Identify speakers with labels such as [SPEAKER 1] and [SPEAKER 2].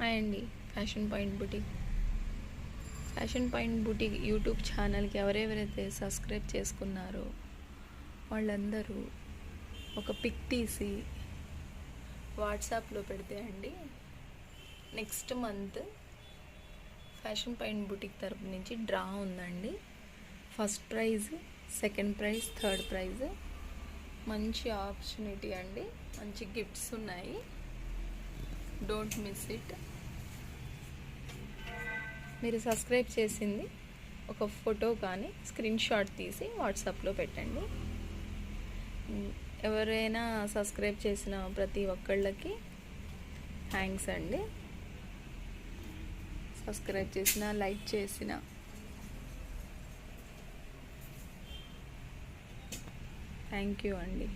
[SPEAKER 1] Hi అండి. Fashion point boutique YouTube ఛానల్కి ఎవరెవరైతే సబ్స్క్రైబ్ చేసుకున్నారో వాళ్ళందరూ ఒక పిక్ తీసి వాట్సాప్లో పెడితే అండి, next month fashion point boutique తరపు నుంచి డ్రా ఉందండి. First prize, second prize, third prize. మంచి ఆపర్చునిటీ అండి. మంచి గిఫ్ట్స్ ఉన్నాయి. Don't miss it. మీరు సబ్స్క్రైబ్ చేసింది ఒక ఫోటో కానీ స్క్రీన్ షాట్ తీసి వాట్సాప్లో పెట్టండి. ఎవరైనా సబ్స్క్రైబ్ చేసిన ప్రతి ఒక్కళ్ళకి థ్యాంక్స్ అండి. సబ్స్క్రైబ్ చేసిన, లైక్ చేసిన థ్యాంక్ యూ అండి.